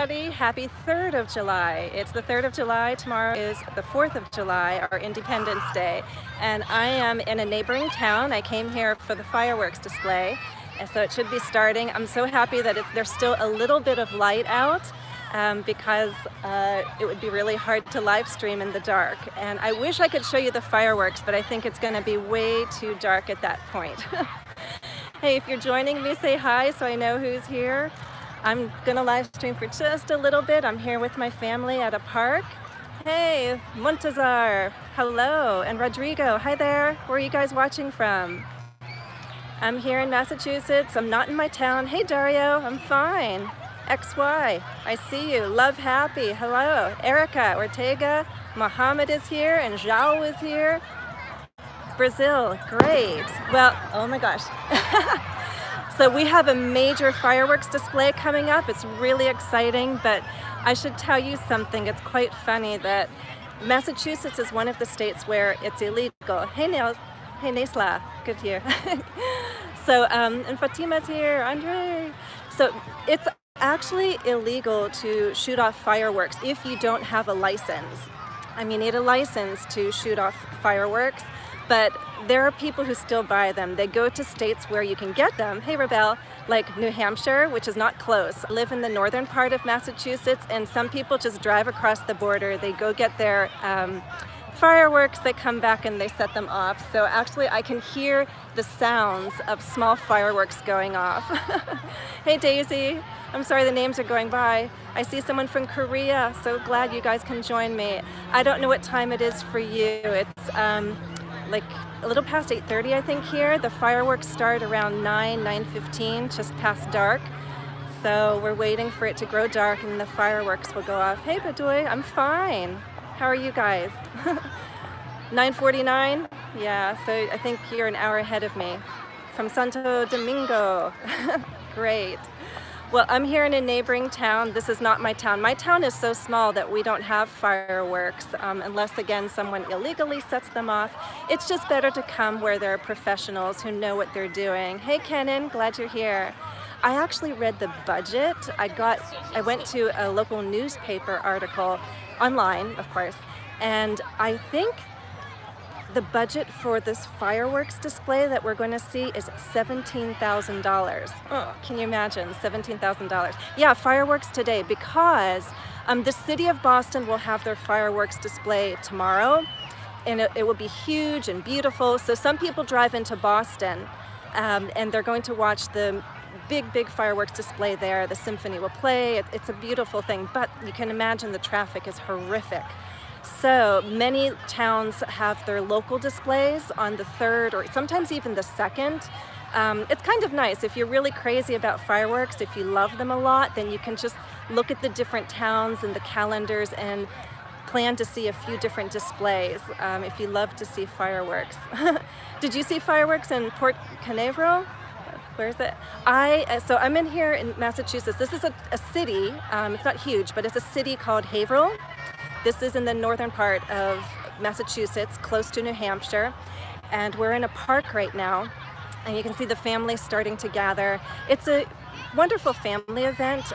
everybody. Happy 3rd of July. It's the 3rd of July. Tomorrow is the 4th of July, our Independence Day. And I am in a neighboring town. I came here for the fireworks display, and so it should be starting. I'm so happy that there's still a little bit of light out because it would be really hard to live stream in the dark. And I wish I could show you the fireworks, but I think it's going to be way too dark at that point. Hey, if you're joining me, say hi so I know who's here. I'm gonna live stream for just a little bit. I'm here with my family at a park. Hey, Montazar, hello, and Rodrigo, hi there. Where are you guys watching from? I'm here in Massachusetts. I'm not in my town. Hey, Dario, I'm fine. XY, I see you. Love Happy, hello. Erica Ortega, Mohammed is here, and Zhao is here. Brazil, great. Well, oh my gosh. So we have a major fireworks display coming up. It's really exciting, but I should tell you something. It's quite funny that Massachusetts is one of the states where it's illegal. Hey, Nils. Hey, Nesla. Good to hear. So, and Fatima's here, Andre. So it's actually illegal to shoot off fireworks if you don't have a license. I mean, you need a license to shoot off fireworks. But there are people who still buy them. They go to states where you can get them. Hey, Rebel, like New Hampshire, which is not close. I live in the northern part of Massachusetts, and some people just drive across the border. They go get their fireworks, they come back and they set them off. So actually I can hear the sounds of small fireworks going off. Hey, Daisy. I'm sorry the names are going by. I see someone from Korea. So glad you guys can join me. I don't know what time it is for you. It's like a little past 8:30, I think, here. The fireworks start around 9:15, just past dark. So we're waiting for it to grow dark and the fireworks will go off. Hey, Badoy, I'm fine. How are you guys? 9:49? Yeah, so I think you're an hour ahead of me. From Santo Domingo. Great. Well, I'm here in a neighboring town. This is not my town. My town is so small that we don't have fireworks unless, again, someone illegally sets them off. It's just better to come where there are professionals who know what they're doing. Hey, Kenan, glad you're here. I actually read the budget. I went to a local newspaper article, online, of course, and I think the budget for this fireworks display that we're going to see is $17,000. Oh, can you imagine? $17,000. Yeah, fireworks today, because the city of Boston will have their fireworks display tomorrow, and it will be huge and beautiful. So some people drive into Boston and they're going to watch the big fireworks display there. The symphony will play. It's a beautiful thing, but you can imagine the traffic is horrific. So many towns have their local displays on the 3rd or sometimes even the 2nd. It's kind of nice. If you're really crazy about fireworks, if you love them a lot, then you can just look at the different towns and the calendars and plan to see a few different displays if you love to see fireworks. Did you see fireworks in Port Canaveral? Where is it? So I'm in here in Massachusetts. This is a city. It's not huge, but it's a city called Haverhill. This is in the northern part of Massachusetts, close to New Hampshire, and we're in a park right now, and you can see the families starting to gather. It's a wonderful family event.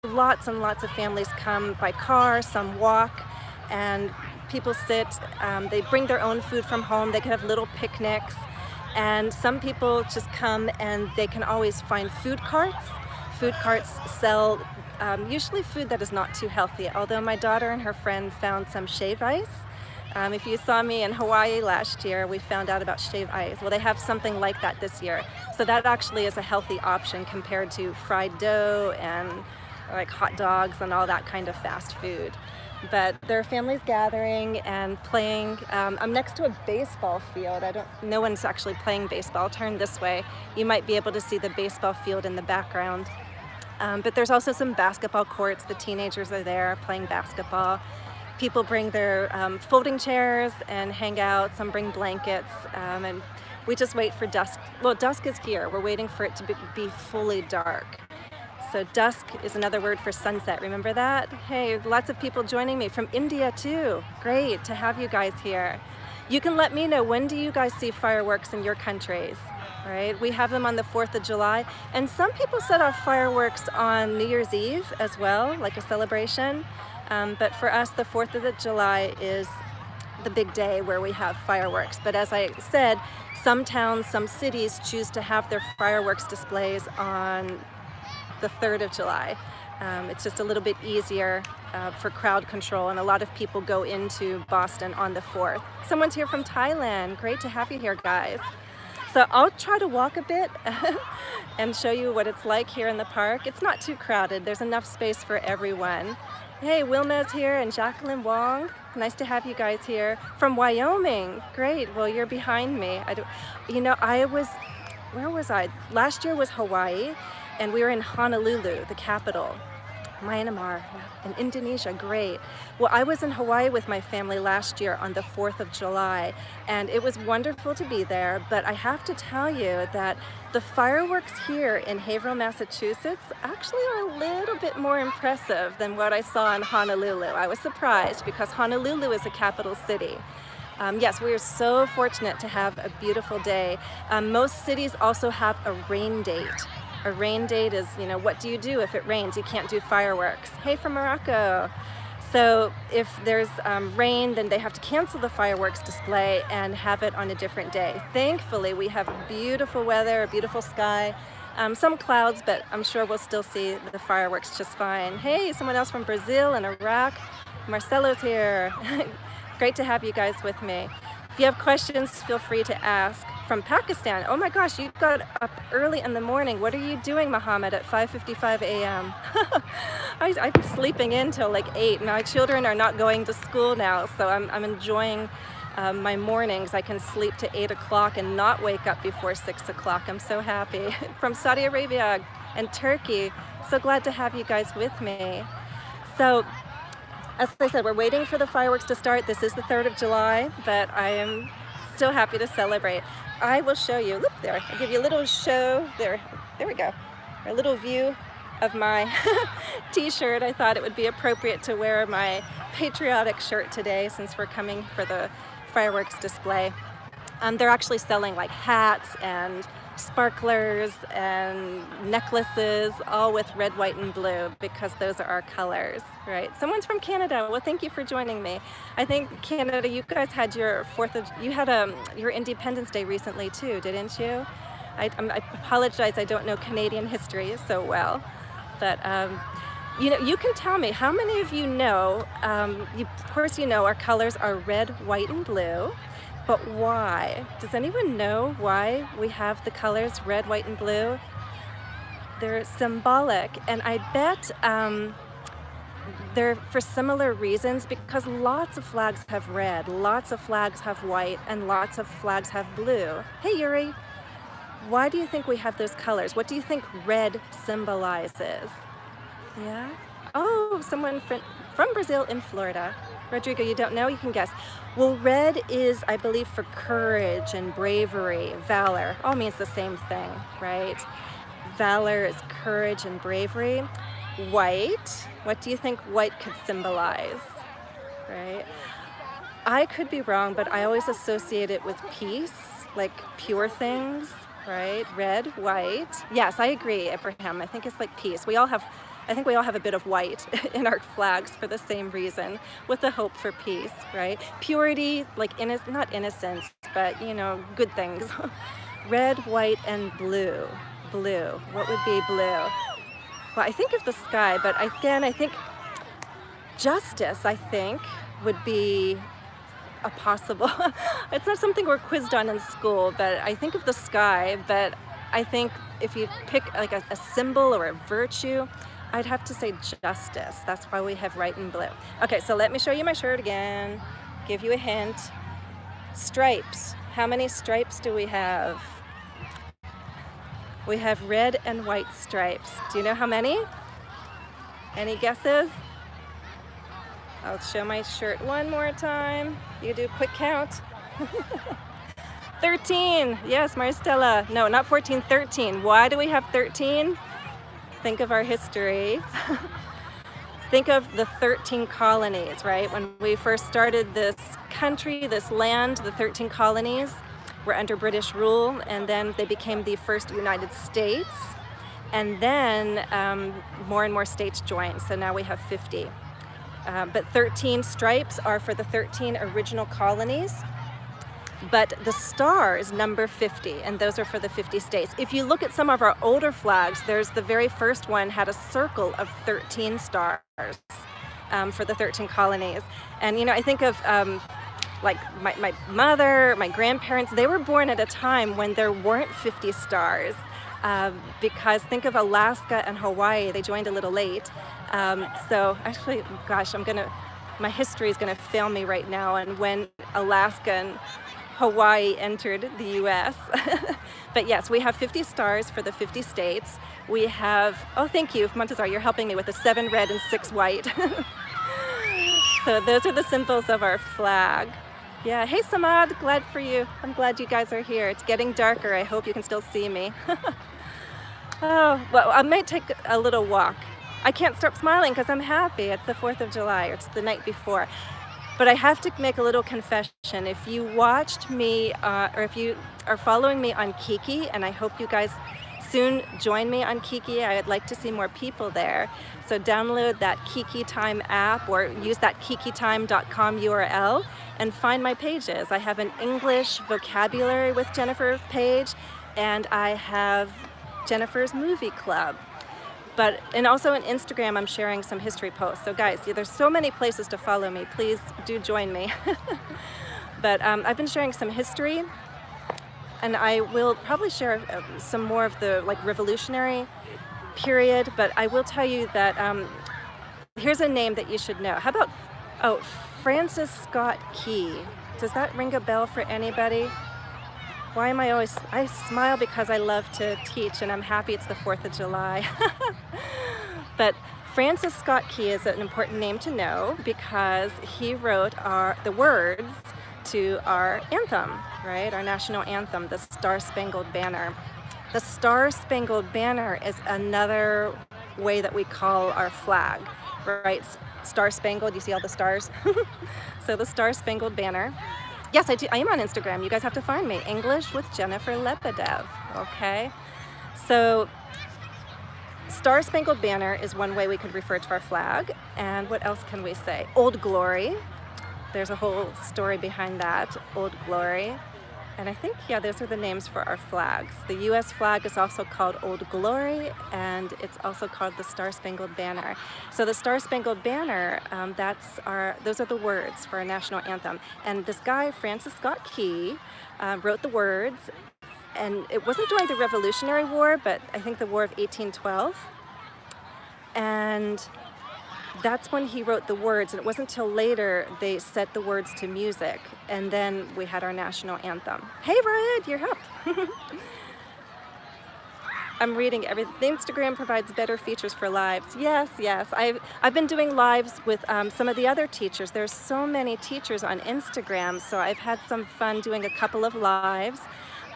Lots and lots of families come by car, some walk, and people sit. They bring their own food from home. They can have little picnics, and some people just come and they can always find food carts. Food carts sell usually food that is not too healthy, although my daughter and her friend found some shave ice. If you saw me in Hawaii last year, we found out about shave ice. Well, they have something like that this year. So that actually is a healthy option compared to fried dough and like hot dogs and all that kind of fast food. But there are families gathering and playing. I'm next to a baseball field. No one's actually playing baseball. Turn this way. You might be able to see the baseball field in the background. But there's also some basketball courts. The teenagers are there playing basketball. People bring their folding chairs and hang out. Some bring blankets. And we just wait for dusk. Well, dusk is here. We're waiting for it to be fully dark. So dusk is another word for sunset. Remember that? Hey, lots of people joining me from India too. Great to have you guys here. You can let me know, when do you guys see fireworks in your countries? right? We have them on the 4th of July, and some people set off fireworks on New Year's Eve as well, like a celebration. But for us, the 4th of July is the big day where we have fireworks. But as I said, some towns, some cities choose to have their fireworks displays on the 3rd of July. It's just a little bit easier for crowd control, and a lot of people go into Boston on the 4th. Someone's here from Thailand. Great to have you here, guys. So I'll try to walk a bit and show you what it's like here in the park. It's not too crowded. There's enough space for everyone. Hey, Wilma's here and Jacqueline Wong. Nice to have you guys here. From Wyoming. Great. Well, you're behind me. Where was I? Last year was Hawaii, and we were in Honolulu, the capital. Myanmar, in Indonesia, great. Well, I was in Hawaii with my family last year on the 4th of July, and it was wonderful to be there, but I have to tell you that the fireworks here in Haverhill, Massachusetts actually are a little bit more impressive than what I saw in Honolulu. I was surprised because Honolulu is a capital city. Yes, we are so fortunate to have a beautiful day. Most cities also have a rain date. A rain date is, what do you do if it rains? You can't do fireworks. Hey, from Morocco. So if there's rain, then they have to cancel the fireworks display and have it on a different day. Thankfully, we have beautiful weather, a beautiful sky, some clouds, but I'm sure we'll still see the fireworks just fine. Hey, someone else from Brazil and Iraq. Marcelo's here. Great to have you guys with me. If you have questions, feel free to ask. From Pakistan, oh my gosh, you got up early in the morning. What are you doing, Mohammed, at 5:55 a.m.? I'm sleeping in till like 8. My children are not going to school now, so I'm enjoying my mornings. I can sleep to 8 o'clock and not wake up before 6 o'clock. I'm so happy. From Saudi Arabia and Turkey, so glad to have you guys with me. So, as I said, we're waiting for the fireworks to start. This is the 3rd of July, but I am still happy to celebrate. I will show you, look there, I'll give you a little show, there we go, a little view of my t-shirt. I thought it would be appropriate to wear my patriotic shirt today since we're coming for the fireworks display. They're actually selling like hats and sparklers and necklaces, all with red, white, and blue, because those are our colors, right? Someone's from Canada. Well, thank you for joining me. I think Canada, you guys had your your Independence Day recently too, didn't you? I apologize, I don't know Canadian history so well, but you can tell me, how many of you know, of course you know our colors are red, white, and blue. But why? Does anyone know why we have the colors red, white, and blue? They're symbolic, and I bet they're for similar reasons, because lots of flags have red, lots of flags have white, and lots of flags have blue. Hey, Yuri, why do you think we have those colors? What do you think red symbolizes? Yeah? Oh, someone from Brazil in Florida. Rodrigo, you don't know? You can guess. Well, red is, I believe, for courage and bravery, valor. All means the same thing, right? Valor is courage and bravery. White, what do you think white could symbolize, right? I could be wrong, but I always associate it with peace, like pure things, right? Red, white. Yes, I agree, Abraham. I think it's like peace. I think we all have a bit of white in our flags for the same reason, with the hope for peace, right? Purity, like not innocence, but good things. Red, white, and blue. Blue. What would be blue? Well, I think of the sky, but again, I think justice, would be a possible. It's not something we're quizzed on in school, but I think of the sky. But I think if you pick like a symbol or a virtue, I'd have to say justice. That's why we have white and blue. Okay, so let me show you my shirt again. Give you a hint. Stripes. How many stripes do we have? We have red and white stripes. Do you know how many? Any guesses? I'll show my shirt one more time. You do a quick count. 13. Yes, Maristella. No, not 14, 13. Why do we have 13? Think of our history. Think of the 13 colonies, right? When we first started this country, this land, the 13 colonies, were under British rule, and then they became the first United States. And then more and more states joined, so now we have 50. But 13 stripes are for the 13 original colonies. But the star is number 50, and those are for the 50 states. If you look at some of our older flags, there's the very first one had a circle of 13 stars for the 13 colonies. And I think of like my mother, my grandparents, they were born at a time when there weren't 50 stars. Because think of Alaska and Hawaii, they joined a little late. So actually, gosh, my history is gonna fail me right now, and when Alaska and Hawaii entered the US. But yes, we have 50 stars for the 50 states. We have, oh, thank you, Montezar, you're helping me with the 7 red and 6 white. So those are the symbols of our flag. Yeah, hey Samad, glad for you. I'm glad you guys are here. It's getting darker. I hope you can still see me. Oh, well, I might take a little walk. I can't stop smiling because I'm happy. It's the 4th of July, or it's the night before. But I have to make a little confession. If you watched me, or if you are following me on Kiki, and I hope you guys soon join me on Kiki, I'd like to see more people there. So download that Kiki Time app or use that kikitime.com URL and find my pages. I have an English vocabulary with Jennifer page, and I have Jennifer's Movie Club. And also on Instagram, I'm sharing some history posts. So guys, there's so many places to follow me. Please do join me. But I've been sharing some history, and I will probably share some more of the revolutionary period. But I will tell you that here's a name that you should know. How about, Francis Scott Key. Does that ring a bell for anybody? Why am I smile because I love to teach, and I'm happy it's the 4th of July. But Francis Scott Key is an important name to know because he wrote the words to our anthem, right? Our national anthem, the Star-Spangled Banner. The Star-Spangled Banner is another way that we call our flag, right? Star-Spangled, you see all the stars? So the Star-Spangled Banner. Yes, I do. I am on Instagram. You guys have to find me. English with Jennifer Lebedev, okay? So Star-Spangled Banner is one way we could refer to our flag. And what else can we say? Old Glory. There's a whole story behind that, Old Glory. And I think, yeah, those are the names for our flags. The US flag is also called Old Glory, and it's also called the Star-Spangled Banner. So the Star-Spangled Banner, those are the words for our national anthem. And this guy, Francis Scott Key, wrote the words, and it wasn't during the Revolutionary War, but I think the War of 1812. And that's when he wrote the words, and it wasn't until later they set the words to music, and then we had our national anthem. Hey Red, you're up. I'm reading everything. Instagram provides better features for lives. Yes. I've been doing lives with some of the other teachers. There's so many teachers on Instagram, so I've had some fun doing a couple of lives.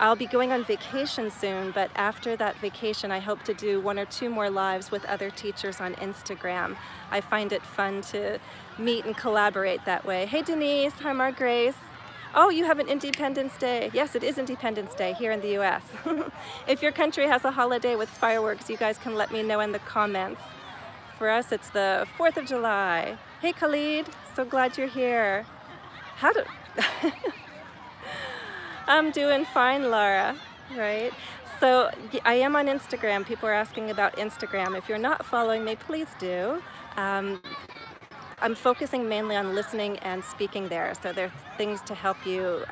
I'll be going on vacation soon, but after that vacation, I hope to do 1 or 2 more lives with other teachers on Instagram. I find it fun to meet and collaborate that way. Hey Denise, hi Margrace. Oh, you have an Independence Day. Yes, it is Independence Day here in the US. If your country has a holiday with fireworks, you guys can let me know in the comments. For us, it's the 4th of July. Hey Khalid, so glad you're here. I'm doing fine, Laura, right? So I am on Instagram. People are asking about Instagram. If you're not following me, please do. I'm focusing mainly on listening and speaking there. So there are things to help you,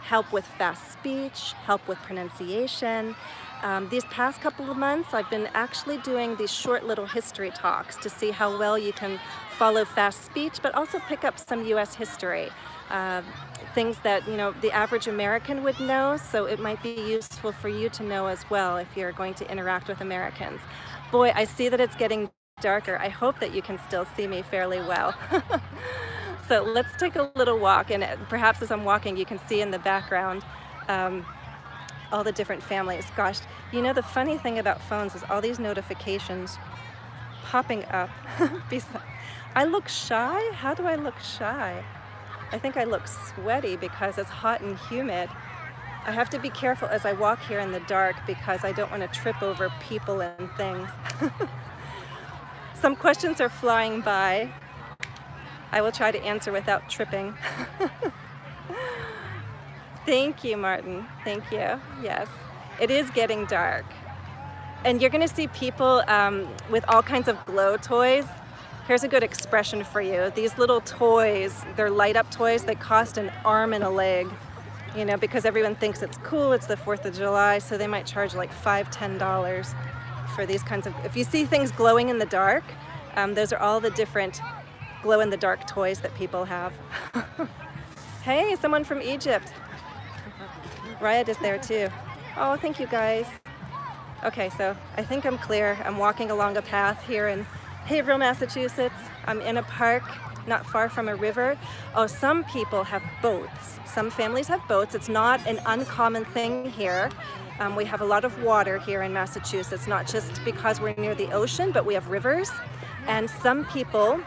help with fast speech, help with pronunciation. These past couple of months, I've been actually doing these short little history talks to see how well you can follow fast speech, but also pick up some US history. Things that the average American would know, so it might be useful for you to know as well if you're going to interact with Americans. Boy, I see that it's getting darker. I hope that you can still see me fairly well. So let's take a little walk, and perhaps as I'm walking you can see in the background all the different families. Gosh, the funny thing about phones is all these notifications popping up. I look shy? How do I look shy? I think I look sweaty because it's hot and humid. I have to be careful as I walk here in the dark because I don't want to trip over people and things. Some questions are flying by. I will try to answer without tripping. Thank you, Martin. Thank you. Yes, it is getting dark. And you're going to see people with all kinds of glow toys. Here's a good expression for you. These little toys, they're light-up toys. They cost an arm and a leg, you know, because everyone thinks it's cool. It's the 4th of July, so they might charge like $5, $10 for these kinds of... If you see things glowing in the dark, those are all the different glow-in-the-dark toys that people have. Hey, someone from Egypt. Riot is there too. Oh, thank you guys. Okay, so I think I'm clear. I'm walking along a path here in Haverhill, Massachusetts. I'm in a park not far from a river. Oh, some people have boats. Some families have boats. It's not an uncommon thing here. We have a lot of water here in Massachusetts, not just because we're near the ocean, but we have rivers. And some people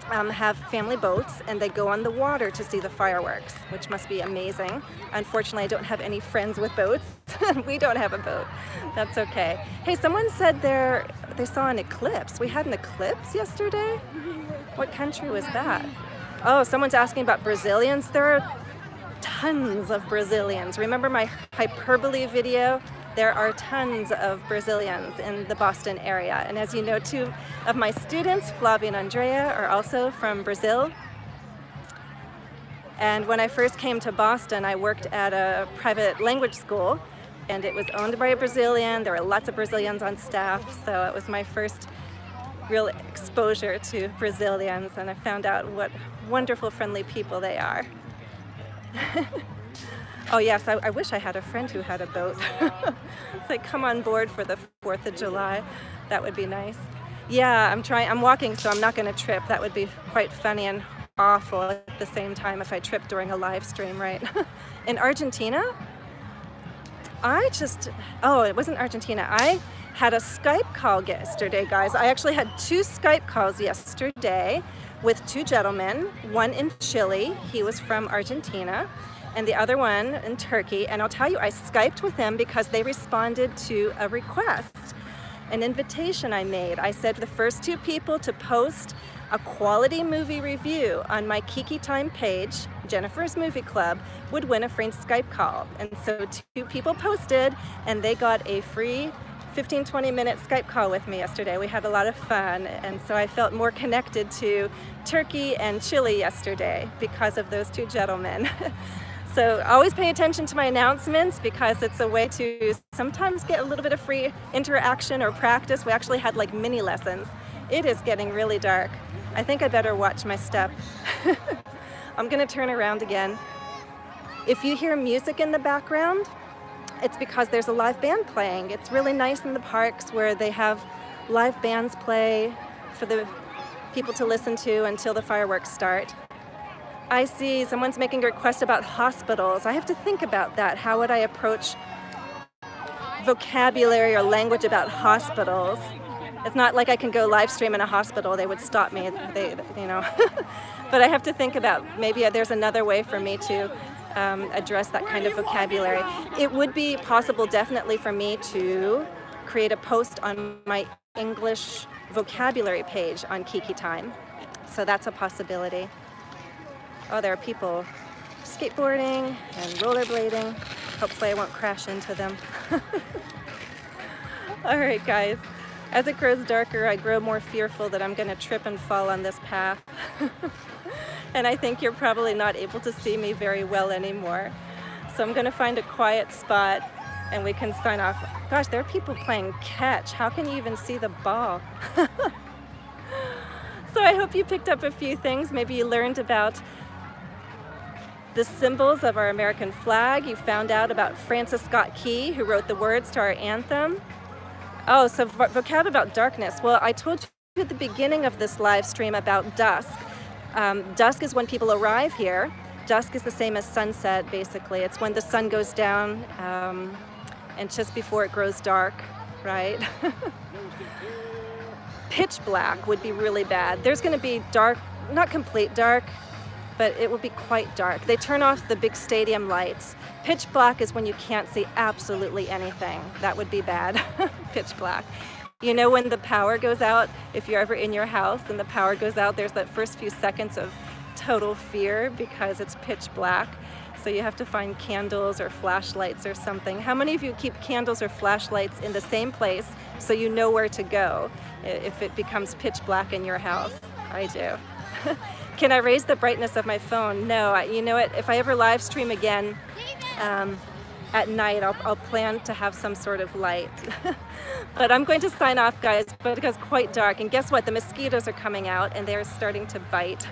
have family boats and they go on the water to see the fireworks, which must be amazing. Unfortunately, I don't have any friends with boats. We don't have a boat. That's okay. Hey, someone said they saw an eclipse. We had an eclipse yesterday? What country was that? Oh, someone's asking about Brazilians. There are tons of Brazilians. Remember my hyperbole video? There are tons of Brazilians in the Boston area. And as you know, 2 of my students, Flavia and Andrea, are also from Brazil. And when I first came to Boston, I worked at a private language school, and it was owned by a Brazilian. There were lots of Brazilians on staff, so it was my first real exposure to Brazilians, and I found out what wonderful, friendly people they are. Oh yes, I wish I had a friend who had a boat. It's like, come on board for the 4th of July. That would be nice. Yeah, I'm walking, so I'm not going to trip. That would be quite funny and awful at the same time if I tripped during a live stream, right? In Argentina? Oh, it wasn't Argentina. I had a Skype call yesterday, guys. I actually had 2 Skype calls yesterday with 2 gentlemen, one in Chile, he was from Argentina, and the other one in Turkey. And I'll tell you, I Skyped with them because they responded to a request, an invitation I made. I said the first 2 people to post a quality movie review on my Kiki Time page, Jennifer's Movie Club, would win a free Skype call. And so 2 people posted, and they got a free 15-20 minute Skype call with me yesterday. We had a lot of fun, and so I felt more connected to Turkey and Chile yesterday because of those 2 gentlemen. So always pay attention to my announcements because it's a way to sometimes get a little bit of free interaction or practice. We actually had like mini lessons. It is getting really dark. I think I better watch my step. I'm gonna turn around again. If you hear music in the background, it's because there's a live band playing. It's really nice in the parks where they have live bands play for the people to listen to until the fireworks start. I see someone's making a request about hospitals. I have to think about that. How would I approach vocabulary or language about hospitals? It's not like I can go live stream in a hospital. They would stop me, you know. But I have to think about maybe there's another way for me to address that kind of vocabulary. It would be possible definitely for me to create a post on my English vocabulary page on Kiki Time. So that's a possibility. Oh, there are people skateboarding and rollerblading. Hopefully I won't crash into them. All right, guys. As it grows darker, I grow more fearful that I'm going to trip and fall on this path. And I think you're probably not able to see me very well anymore. So I'm going to find a quiet spot and we can sign off. Gosh, there are people playing catch. How can you even see the ball? So I hope you picked up a few things. Maybe you learned about the symbols of our American flag. You found out about Francis Scott Key, who wrote the words to our anthem. Oh, so vocab about darkness. Well, I told you at the beginning of this live stream about dusk. Dusk is when people arrive here. Dusk is the same as sunset, basically. It's when the sun goes down and just before it grows dark, right? Pitch black would be really bad. There's going to be dark, not complete dark, but it will be quite dark. They turn off the big stadium lights. Pitch black is when you can't see absolutely anything. That would be bad, pitch black. You know when the power goes out, if you're ever in your house and the power goes out, there's that first few seconds of total fear because it's pitch black. So you have to find candles or flashlights or something. How many of you keep candles or flashlights in the same place so you know where to go if it becomes pitch black in your house? I do. Can I raise the brightness of my phone? No, you know what, if I ever live stream again at night, I'll plan to have some sort of light. But I'm going to sign off, guys, but it goes quite dark. And guess what? The mosquitoes are coming out and they're starting to bite.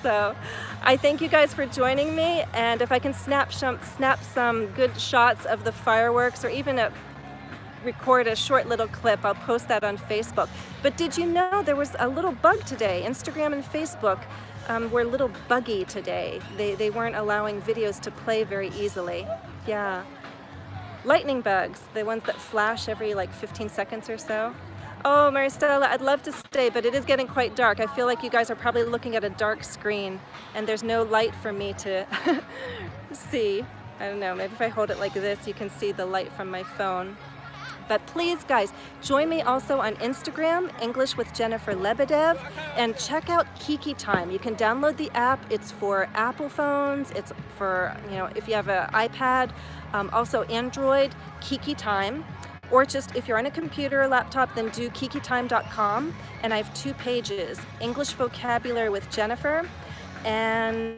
So I thank you guys for joining me. And if I can snap some good shots of the fireworks or even record a short little clip, I'll post that on Facebook. But did you know there was a little bug today? Instagram and Facebook were a little buggy today. They weren't allowing videos to play very easily. Yeah. Lightning bugs, the ones that flash every like 15 seconds or so. Oh, Maristella, I'd love to stay, but it is getting quite dark. I feel like you guys are probably looking at a dark screen and there's no light for me to see. I don't know, maybe if I hold it like this, you can see the light from my phone. But please, guys, join me also on Instagram, English with Jennifer Lebedev, and check out Kiki Time. You can download the app. It's for Apple phones. It's for, you know, if you have an iPad, also Android, Kiki Time. Or just if you're on a computer or laptop, then do kikitime.com. And I have 2 pages, English Vocabulary with Jennifer and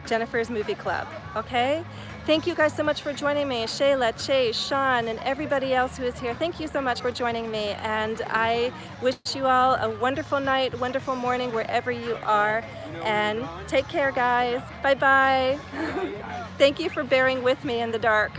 Jennifer's Movie Club, okay? Thank you guys so much for joining me. Shayla, Chase, Sean, and everybody else who is here. Thank you so much for joining me. And I wish you all a wonderful night, wonderful morning, wherever you are. And take care, guys. Bye-bye. Thank you for bearing with me in the dark.